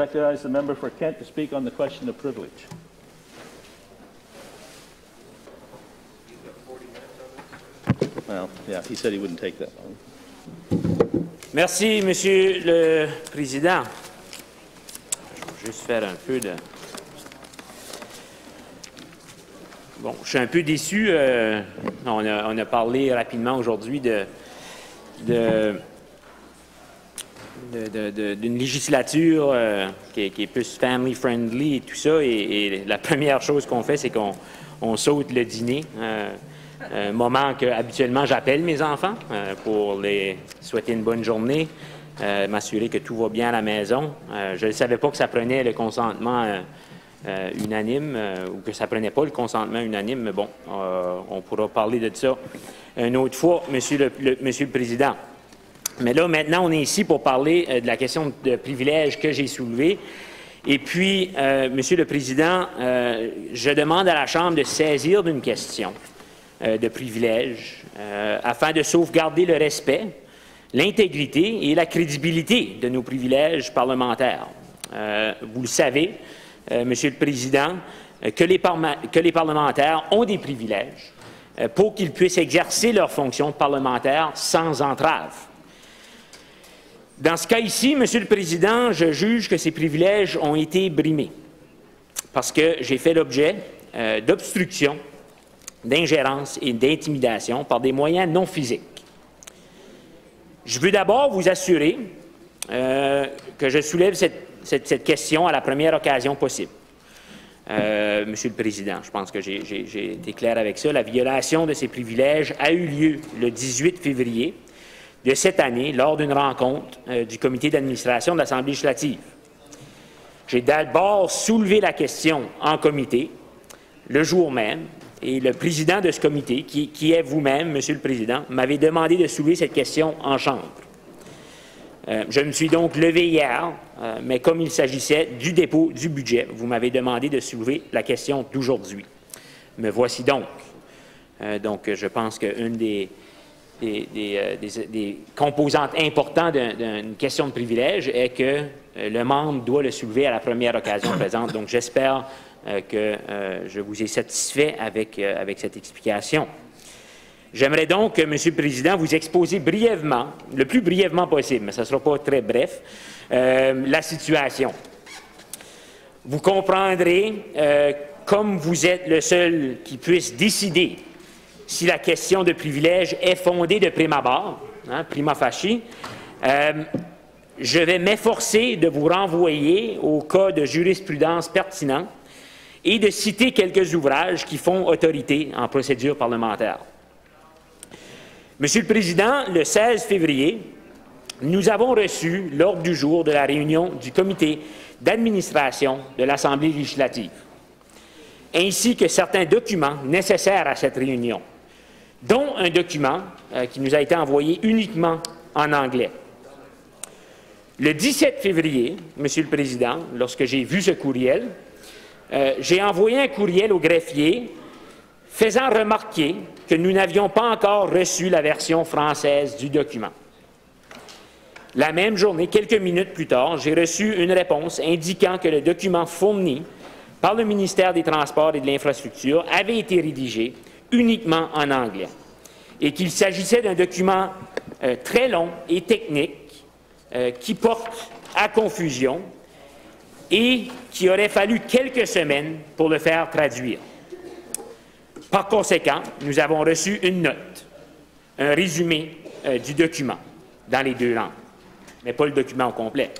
recognize the member for Kent to speak on the question of privilege. Well, yeah, he said he wouldn't take that long. Merci, Monsieur le Président. Je vais juste faire un peu de... Bon, je suis un peu déçu. On a parlé rapidement aujourd'hui d'une législature qui est plus family-friendly et tout ça. Et la première chose qu'on fait, c'est qu'on saute le dîner. Un moment que habituellement j'appelle mes enfants pour les souhaiter une bonne journée, m'assurer que tout va bien à la maison. Je ne savais pas que ça prenait le consentement unanime ou que ça prenait pas le consentement unanime, mais bon, on pourra parler de ça une autre fois, Monsieur le Président. Mais là, maintenant, on est ici pour parler de la question de privilèges que j'ai soulevée. Et puis, Monsieur le Président, je demande à la Chambre de saisir d'une question de privilèges afin de sauvegarder le respect, l'intégrité et la crédibilité de nos privilèges parlementaires. Vous le savez, Monsieur le Président, que les parlementaires ont des privilèges pour qu'ils puissent exercer leurs fonctions parlementaires sans entrave. Dans ce cas ici, Monsieur le Président, je juge que ces privilèges ont été brimés parce que j'ai fait l'objet d'obstruction, d'ingérence et d'intimidation par des moyens non physiques. Je veux d'abord vous assurer que je soulève cette question à la première occasion possible. Monsieur le Président, je pense que j'ai été clair avec ça. La violation de ces privilèges a eu lieu le 18 février de cette année lors d'une rencontre du comité d'administration de l'Assemblée législative. J'ai d'abord soulevé la question en comité le jour même. Et le président de ce comité, qui est vous-même, Monsieur le Président, m'avait demandé de soulever cette question en Chambre. Je me suis donc levé hier, mais comme il s'agissait du dépôt du budget, vous m'avez demandé de soulever la question d'aujourd'hui. Me voici donc. Donc, je pense qu'une des composantes importantes d'une question de privilège est que le membre doit le soulever à la première occasion présente. Donc, j'espère que je vous ai satisfait avec cette explication. J'aimerais donc, Monsieur le Président, vous exposer brièvement, le plus brièvement possible, mais ce ne sera pas très bref, la situation. Vous comprendrez, comme vous êtes le seul qui puisse décider si la question de privilège est fondée de prime abord, prima facie, je vais m'efforcer de vous renvoyer au cas de jurisprudence pertinent et de citer quelques ouvrages qui font autorité en procédure parlementaire. Monsieur le Président, le 16 février, nous avons reçu l'ordre du jour de la réunion du comité d'administration de l'Assemblée législative, ainsi que certains documents nécessaires à cette réunion, dont un document qui nous a été envoyé uniquement en anglais. Le 17 février, Monsieur le Président, lorsque j'ai vu ce courriel, j'ai envoyé un courriel au greffier faisant remarquer que nous n'avions pas encore reçu la version française du document. La même journée, quelques minutes plus tard, j'ai reçu une réponse indiquant que le document fourni par le ministère des Transports et de l'Infrastructure avait été rédigé uniquement en anglais et qu'il s'agissait d'un document très long et technique qui porte à confusion et qu'il aurait fallu quelques semaines pour le faire traduire. Par conséquent, nous avons reçu une note, un résumé du document dans les deux langues, mais pas le document au complet.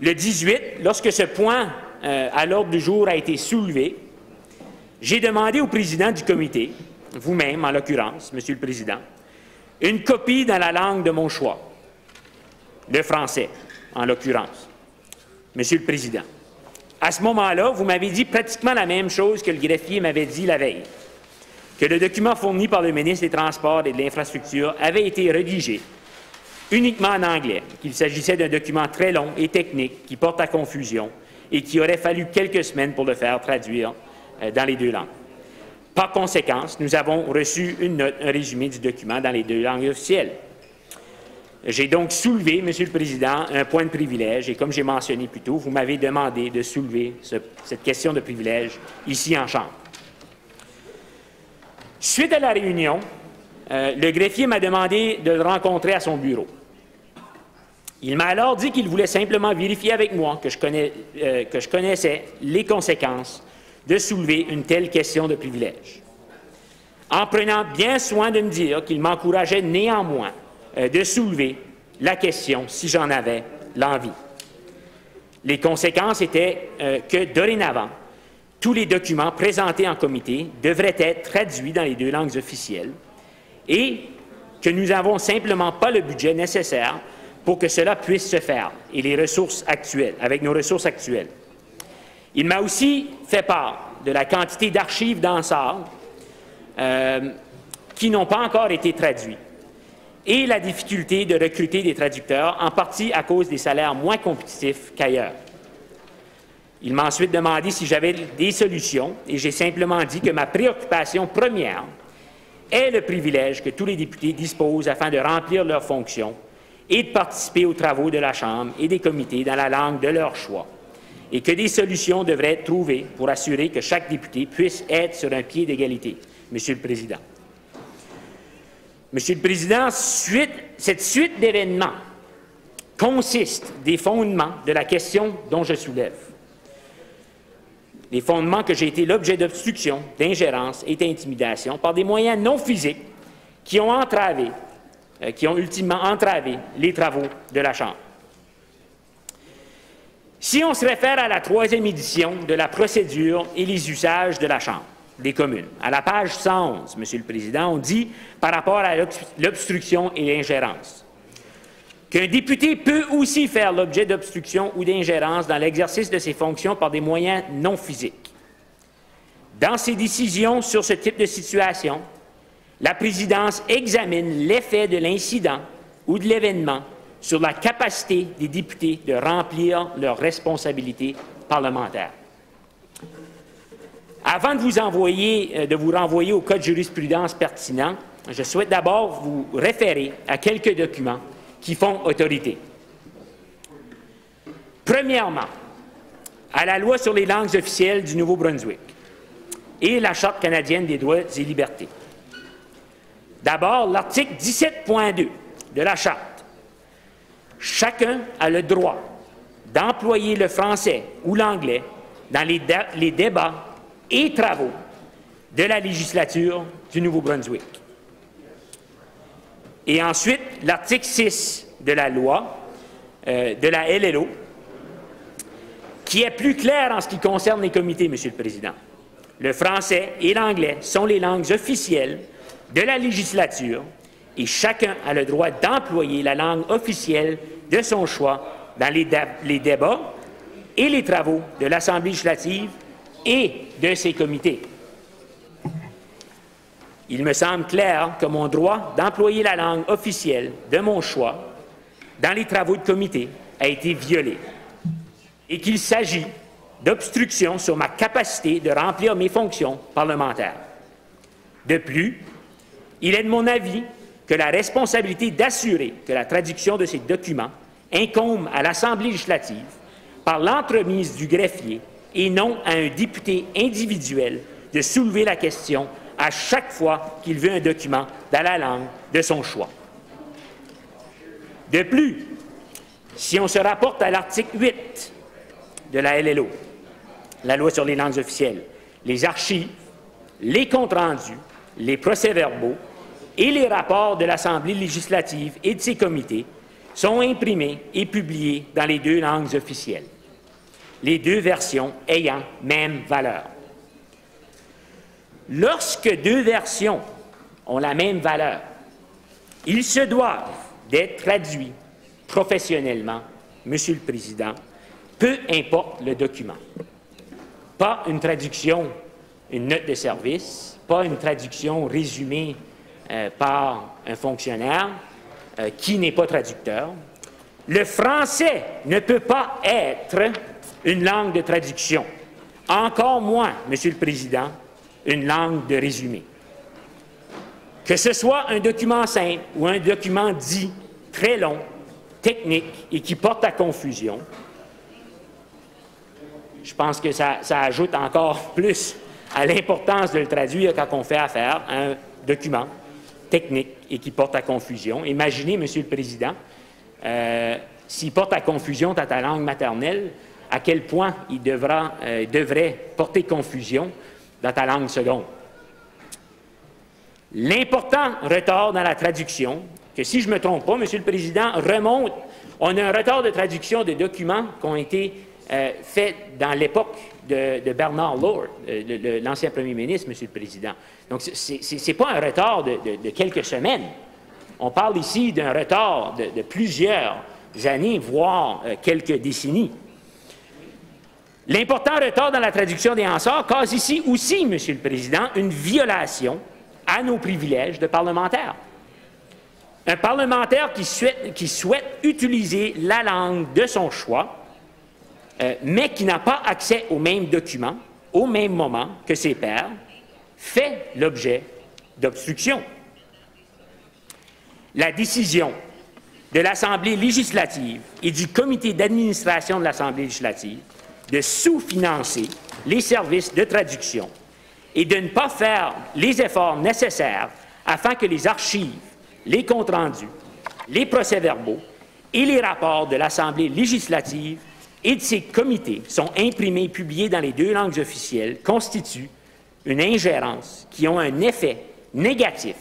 Le 18, lorsque ce point à l'ordre du jour a été soulevé, j'ai demandé au président du comité, vous-même en l'occurrence, Monsieur le Président, une copie dans la langue de mon choix, le français en l'occurrence. Monsieur le Président, à ce moment-là, vous m'avez dit pratiquement la même chose que le greffier m'avait dit la veille, que le document fourni par le ministre des Transports et de l'Infrastructure avait été rédigé uniquement en anglais, qu'il s'agissait d'un document très long et technique qui porte à confusion et qu'il aurait fallu quelques semaines pour le faire traduire dans les deux langues. Par conséquent, nous avons reçu une note, un résumé du document dans les deux langues officielles. J'ai donc soulevé, Monsieur le Président, un point de privilège et comme j'ai mentionné plus tôt, vous m'avez demandé de soulever cette question de privilège ici en Chambre. Suite à la réunion, le greffier m'a demandé de le rencontrer à son bureau. Il m'a alors dit qu'il voulait simplement vérifier avec moi que je connaissais les conséquences de soulever une telle question de privilège, en prenant bien soin de me dire qu'il m'encourageait néanmoins de soulever la question si j'en avais l'envie. Les conséquences étaient que, dorénavant, tous les documents présentés en comité devraient être traduits dans les 2 langues officielles et que nous n'avons simplement pas le budget nécessaire pour que cela puisse se faire et les ressources actuelles, avec nos ressources actuelles. Il m'a aussi fait part de la quantité d'archives d'Hansard qui n'ont pas encore été traduites et la difficulté de recruter des traducteurs, en partie à cause des salaires moins compétitifs qu'ailleurs. Il m'a ensuite demandé si j'avais des solutions et j'ai simplement dit que ma préoccupation première est le privilège que tous les députés disposent afin de remplir leurs fonctions et de participer aux travaux de la Chambre et des comités dans la langue de leur choix, et que des solutions devraient être trouvées pour assurer que chaque député puisse être sur un pied d'égalité. Monsieur le Président. Monsieur le Président, cette suite d'événements consiste des fondements de la question dont je soulève. Les fondements que j'ai été l'objet d'obstruction, d'ingérence et d'intimidation par des moyens non physiques qui ont ultimement entravé les travaux de la Chambre. Si on se réfère à la 3e édition de la procédure et les usages de la Chambre des communes, à la page 111, Monsieur le Président, on dit, par rapport à l'obstruction et l'ingérence, qu'un député peut aussi faire l'objet d'obstruction ou d'ingérence dans l'exercice de ses fonctions par des moyens non physiques. Dans ses décisions sur ce type de situation, la présidence examine l'effet de l'incident ou de l'événement sur la capacité des députés de remplir leurs responsabilités parlementaires. Avant de vous renvoyer au code de jurisprudence pertinent, je souhaite d'abord vous référer à quelques documents qui font autorité. Premièrement, à la loi sur les langues officielles du Nouveau-Brunswick et la Charte canadienne des droits et libertés. D'abord, l'article 17.2 de la Charte. Chacun a le droit d'employer le français ou l'anglais dans les débats et travaux de la législature du Nouveau-Brunswick. Et ensuite, l'article 6 de la loi de la LLO, qui est plus clair en ce qui concerne les comités, Monsieur le Président. Le français et l'anglais sont les langues officielles de la législature et chacun a le droit d'employer la langue officielle de son choix dans les débats et les travaux de l'Assemblée législative et de ses comités. Il me semble clair que mon droit d'employer la langue officielle de mon choix dans les travaux de comité a été violé et qu'il s'agit d'obstruction sur ma capacité de remplir mes fonctions parlementaires. De plus, il est de mon avis que la responsabilité d'assurer que la traduction de ces documents incombe à l'Assemblée législative par l'entremise du greffier et non à un député individuel de soulever la question à chaque fois qu'il veut un document dans la langue de son choix. De plus, si on se rapporte à l'article 8 de la LLO, la loi sur les langues officielles, les archives, les comptes rendus, les procès-verbaux et les rapports de l'Assemblée législative et de ses comités sont imprimés et publiés dans les 2 langues officielles, les 2 versions ayant même valeur. Lorsque 2 versions ont la même valeur, ils se doivent d'être traduits professionnellement, Monsieur le Président, peu importe le document. Pas une traduction, une note de service, pas une traduction résumée par un fonctionnaire qui n'est pas traducteur. Le français ne peut pas être une langue de traduction, encore moins, Monsieur le Président, une langue de résumé. Que ce soit un document simple ou un document dit très long, technique et qui porte à confusion. Je pense que ça ajoute encore plus à l'importance de le traduire quand on fait affaire à un document technique et qui porte à confusion. Imaginez, Monsieur le Président, s'il porte à confusion dans ta langue maternelle, à quel point il devrait porter confusion dans ta langue seconde. L'important retard dans la traduction, que si je ne me trompe pas, Monsieur le Président, remonte, on a un retard de traduction de documents qui ont été faits dans l'époque de Bernard Lord, l'ancien premier ministre, Monsieur le Président. Donc, ce n'est pas un retard de quelques semaines. On parle ici d'un retard de plusieurs années, voire quelques décennies. L'important retard dans la traduction des Hansard cause ici aussi, Monsieur le Président, une violation à nos privilèges de parlementaires. Un parlementaire qui souhaite utiliser la langue de son choix, mais qui n'a pas accès aux mêmes documents au même moment que ses pairs, fait l'objet d'obstruction. La décision de l'Assemblée législative et du comité d'administration de l'Assemblée législative de sous-financer les services de traduction et de ne pas faire les efforts nécessaires afin que les archives, les comptes rendus, les procès-verbaux et les rapports de l'Assemblée législative et de ses comités sont imprimés et publiés dans les 2 langues officielles constituent une ingérence qui a un effet négatif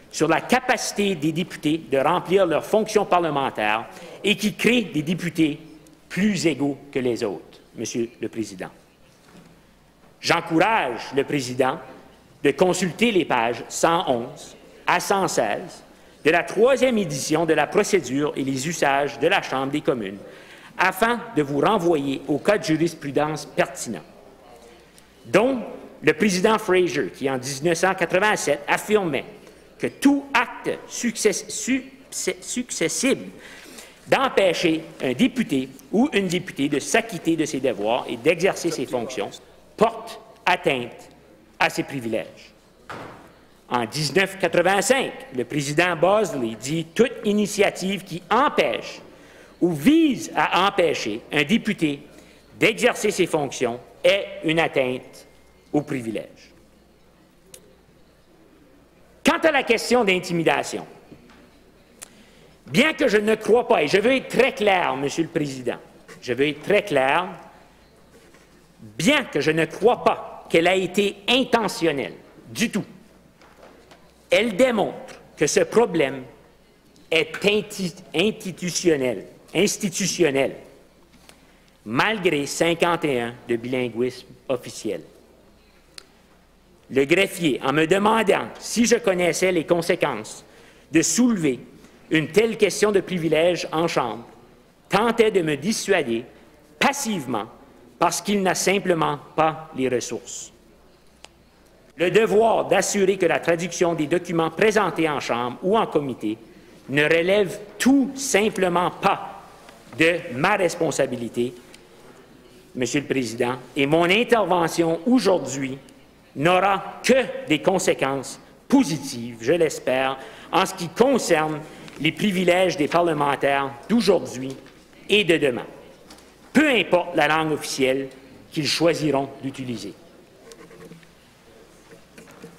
sur la capacité des députés de remplir leurs fonctions parlementaires et qui crée des députés plus égaux que les autres, Monsieur le Président. J'encourage le Président de consulter les pages 111 à 116 de la 3e édition de la procédure et les usages de la Chambre des communes afin de vous renvoyer au cas de jurisprudence pertinent, dont le président Fraser, qui en 1987 affirmait que tout acte successible d'empêcher un député ou une députée de s'acquitter de ses devoirs et d'exercer ses fonctions porte atteinte à ses privilèges. En 1985, le président Bosley dit « Toute initiative qui empêche ou vise à empêcher un député d'exercer ses fonctions est une atteinte aux privilèges. » Quant à la question d'intimidation, bien que je ne crois pas, et je veux être très clair, Monsieur le Président, je veux être très clair, bien que je ne crois pas qu'elle a été intentionnelle du tout, elle démontre que ce problème est institutionnel, malgré 51 de bilinguisme officiel. Le greffier, en me demandant si je connaissais les conséquences de soulever une telle question de privilège en Chambre, tentait de me dissuader passivement parce qu'il n'a simplement pas les ressources. Le devoir d'assurer que la traduction des documents présentés en Chambre ou en comité ne relève tout simplement pas de ma responsabilité, Monsieur le Président, et mon intervention aujourd'hui n'aura que des conséquences positives, je l'espère, en ce qui concerne les privilèges des parlementaires d'aujourd'hui et de demain, peu importe la langue officielle qu'ils choisiront d'utiliser.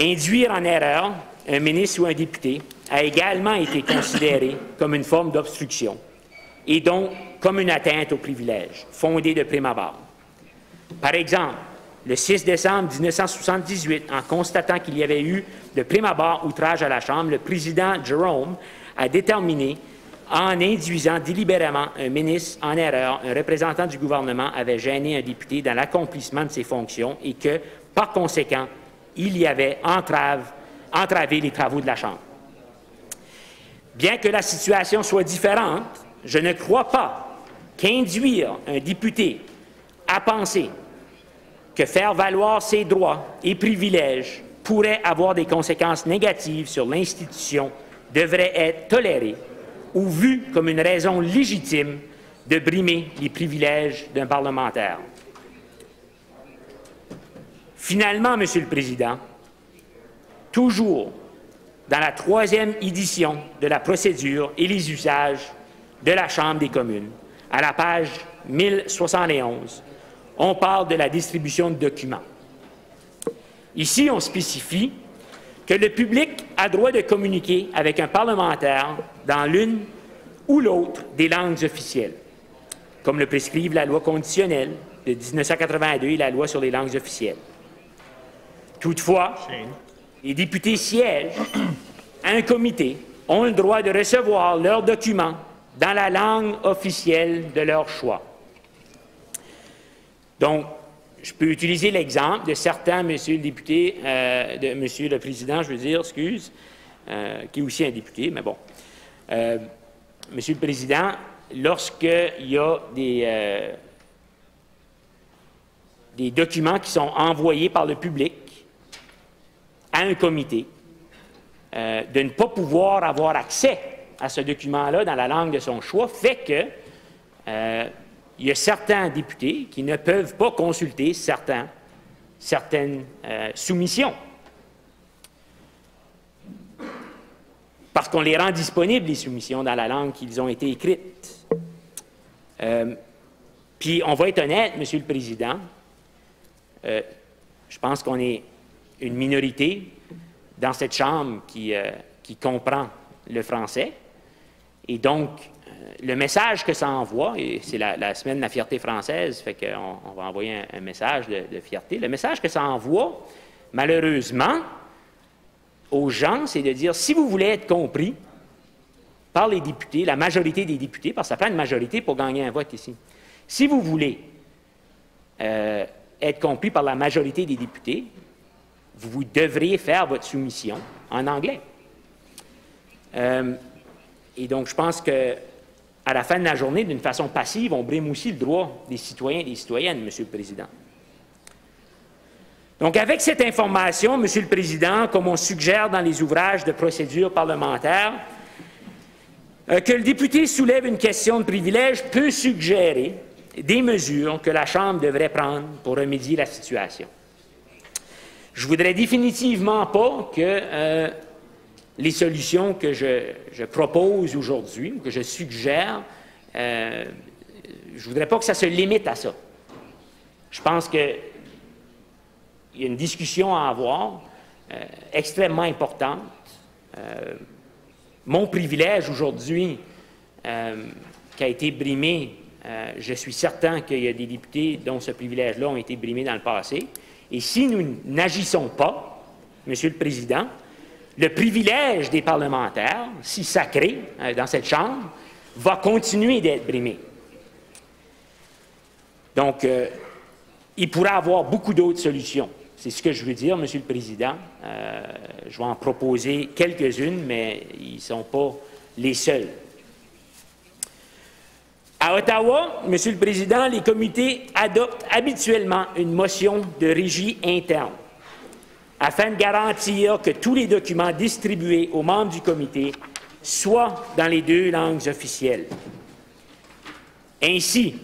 Induire en erreur un ministre ou un député a également été considéré comme une forme d'obstruction et donc comme une atteinte aux privilèges, fondée de prime abord. Par exemple, le 6 décembre 1978, en constatant qu'il y avait eu de prime abord outrage à la Chambre, le président Jerome a déterminé, en induisant délibérément un ministre en erreur, un représentant du gouvernement avait gêné un député dans l'accomplissement de ses fonctions et que, par conséquent, il y avait entravé les travaux de la Chambre. Bien que la situation soit différente, je ne crois pas qu'induire un député à penser que faire valoir ses droits et privilèges pourrait avoir des conséquences négatives sur l'institution devrait être toléré ou vu comme une raison légitime de brimer les privilèges d'un parlementaire. Finalement, Monsieur le Président, toujours dans la 3e édition de la procédure et les usages de la Chambre des communes, à la page 1071, on parle de la distribution de documents. Ici, on spécifie que le public a droit de communiquer avec un parlementaire dans l'une ou l'autre des langues officielles, comme le prescrivent la loi conditionnelle de 1982 et la loi sur les langues officielles. Toutefois, les députés siègent à un comité ont le droit de recevoir leurs documents dans la langue officielle de leur choix. Donc, je peux utiliser l'exemple de certains, Monsieur le député, de Monsieur le Président, je veux dire, excuse, qui est aussi un député, mais bon. Monsieur le Président, lorsqu'il y a des documents qui sont envoyés par le public à un comité, de ne pas pouvoir avoir accès à ce document-là dans la langue de son choix fait que il y a certains députés qui ne peuvent pas consulter certaines soumissions parce qu'on les rend disponibles, les soumissions, dans la langue qu'ils ont été écrites. Puis, on va être honnête, Monsieur le Président, je pense qu'on est une minorité dans cette Chambre qui comprend le français. Et donc, le message que ça envoie, et c'est la semaine de la fierté française, fait qu'on va envoyer un message de fierté. Le message que ça envoie, malheureusement, aux gens, c'est de dire, si vous voulez être compris par les députés, la majorité des députés, parce que ça prend une majorité pour gagner un vote ici, si vous voulez être compris par la majorité des députés, vous devriez faire votre soumission en anglais. Et donc, je pense qu'à la fin de la journée, d'une façon passive, on brime aussi le droit des citoyens et des citoyennes, Monsieur le Président. Donc, avec cette information, Monsieur le Président, comme on suggère dans les ouvrages de procédure parlementaire, que le député soulève une question de privilège peut suggérer des mesures que la Chambre devrait prendre pour remédier la situation. Je ne voudrais définitivement pas que les solutions que je propose aujourd'hui, ou que je suggère, je ne voudrais pas que ça se limite à ça. Je pense qu'il y a une discussion à avoir extrêmement importante. Mon privilège aujourd'hui, qui a été brimé, je suis certain qu'il y a des députés dont ce privilège-là ont été brimés dans le passé. Et si nous n'agissons pas, Monsieur le Président, le privilège des parlementaires, si sacré dans cette Chambre, va continuer d'être brimé. Donc, il pourrait y avoir beaucoup d'autres solutions. C'est ce que je veux dire, Monsieur le Président. Je vais en proposer quelques-unes, mais ils ne sont pas les seuls. À Ottawa, Monsieur le Président, les comités adoptent habituellement une motion de régie interne afin de garantir que tous les documents distribués aux membres du comité soient dans les 2 langues officielles. Ainsi,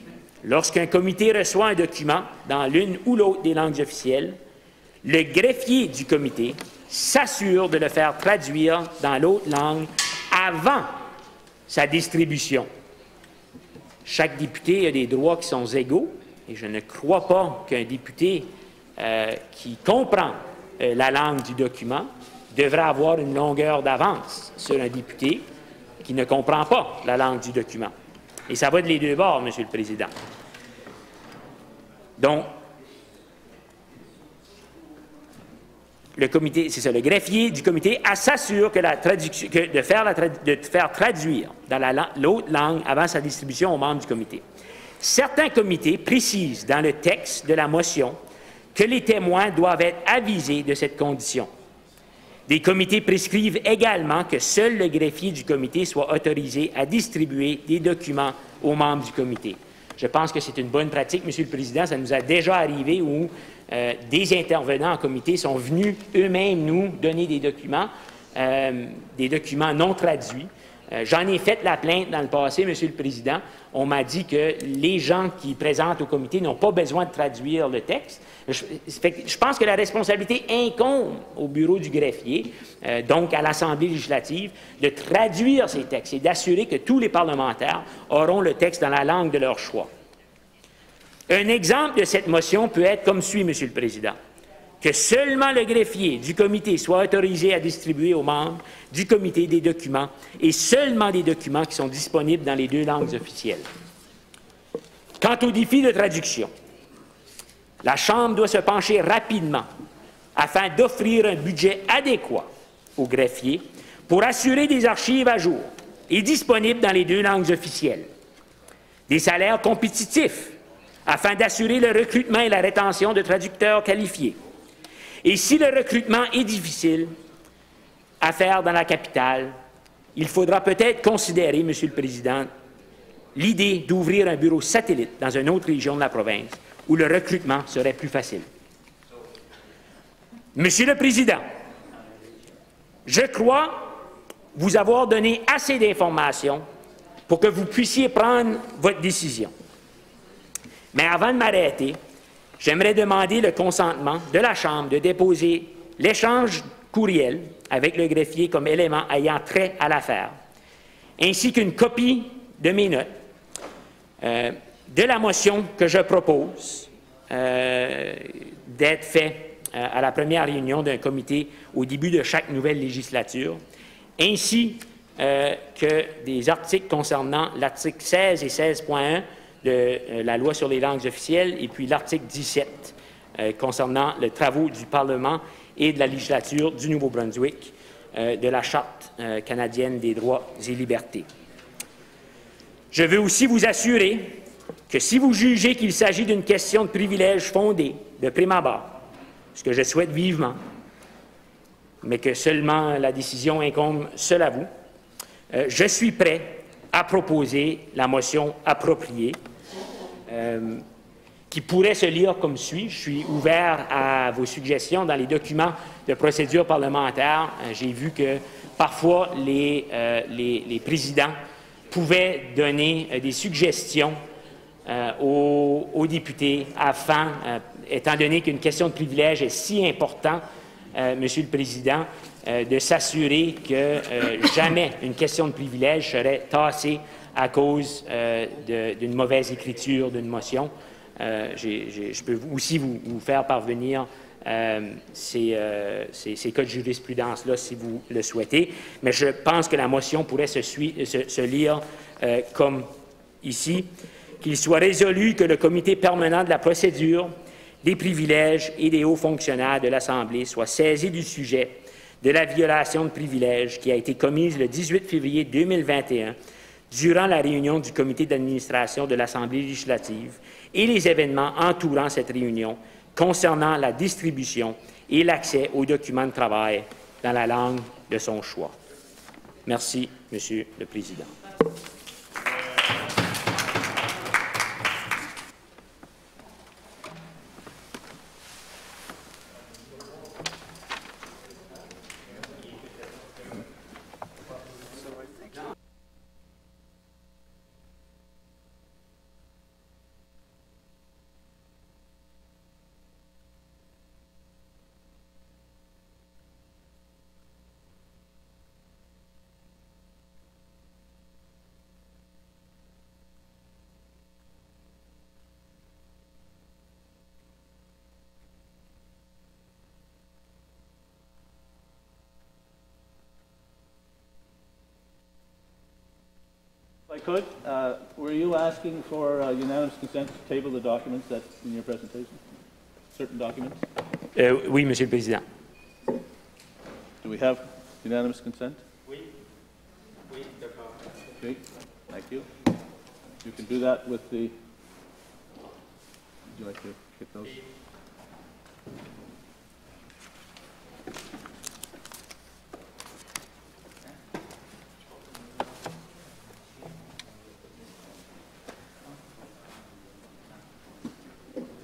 lorsqu'un comité reçoit un document dans l'une ou l'autre des langues officielles, le greffier du comité s'assure de le faire traduire dans l'autre langue avant sa distribution. Chaque député a des droits qui sont égaux et je ne crois pas qu'un député qui comprend la langue du document devrait avoir une longueur d'avance sur un député qui ne comprend pas la langue du document. Et ça va de les 2 bords, Monsieur le Président. Donc, le comité, c'est ça, le greffier du comité s'assure que de faire traduire dans l'autre langue avant sa distribution aux membres du comité. Certains comités précisent dans le texte de la motion que les témoins doivent être avisés de cette condition. Des comités prescrivent également que seul le greffier du comité soit autorisé à distribuer des documents aux membres du comité. Je pense que c'est une bonne pratique, Monsieur le Président. Ça nous a déjà arrivé où des intervenants en comité sont venus eux-mêmes nous donner des documents non traduits, J'en ai fait la plainte dans le passé, Monsieur le Président. On m'a dit que les gens qui présentent au comité n'ont pas besoin de traduire le texte. Je pense que la responsabilité incombe au bureau du greffier, donc à l'Assemblée législative, de traduire ces textes et d'assurer que tous les parlementaires auront le texte dans la langue de leur choix. Un exemple de cette motion peut être comme suit, Monsieur le Président. Que seulement le greffier du comité soit autorisé à distribuer aux membres du comité des documents et seulement des documents qui sont disponibles dans les 2 langues officielles. Quant au défi de traduction, la Chambre doit se pencher rapidement afin d'offrir un budget adéquat aux greffiers pour assurer des archives à jour et disponibles dans les 2 langues officielles, des salaires compétitifs afin d'assurer le recrutement et la rétention de traducteurs qualifiés. Et si le recrutement est difficile à faire dans la capitale, il faudra peut-être considérer, Monsieur le Président, l'idée d'ouvrir un bureau satellite dans une autre région de la province où le recrutement serait plus facile. Monsieur le Président, je crois vous avoir donné assez d'informations pour que vous puissiez prendre votre décision. Mais avant de m'arrêter, j'aimerais demander le consentement de la Chambre de déposer l'échange courriel avec le greffier comme élément ayant trait à l'affaire, ainsi qu'une copie de mes notes de la motion que je propose d'être faite à la première réunion d'un comité au début de chaque nouvelle législature, ainsi que des articles concernant l'article 16 et 16.1 de la loi sur les langues officielles et puis l'article 17 concernant les travaux du Parlement et de la législature du Nouveau-Brunswick de la Charte canadienne des droits et libertés. Je veux aussi vous assurer que si vous jugez qu'il s'agit d'une question de privilège fondée de prime abord, ce que je souhaite vivement, mais que seulement la décision incombe seule à vous, je suis prêt à proposer la motion appropriée qui pourrait se lire comme suit. Je suis ouvert à vos suggestions dans les documents de procédure parlementaire. J'ai vu que parfois les présidents pouvaient donner des suggestions aux députés afin, étant donné qu'une question de privilège est si importante, Monsieur le Président, de s'assurer que jamais une question de privilège serait tassée à cause d'une mauvaise écriture d'une motion. Je peux aussi vous faire parvenir ces cas de jurisprudence-là si vous le souhaitez, mais je pense que la motion pourrait se lire comme ici, qu'il soit résolu que le comité permanent de la procédure, des privilèges et des hauts fonctionnaires de l'Assemblée soit saisi du sujet de la violation de privilèges qui a été commise le 18 février 2021 durant la réunion du comité d'administration de l'Assemblée législative et les événements entourant cette réunion concernant la distribution et l'accès aux documents de travail dans la langue de son choix. Merci, Monsieur le Président. If I could, were you asking for unanimous consent to table the documents that's in your presentation? Certain documents? Oui, Monsieur le Président. Do we have unanimous consent? Oui. Oui, d'accord. Okay, thank you. You can do that with the... Would you like to get those?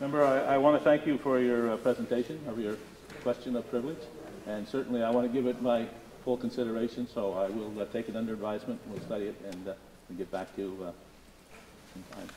Member, I want to thank you for your presentation of your question of privilege, and certainly I want to give it my full consideration, so I will take it under advisement, we'll study it, and get back to you sometime.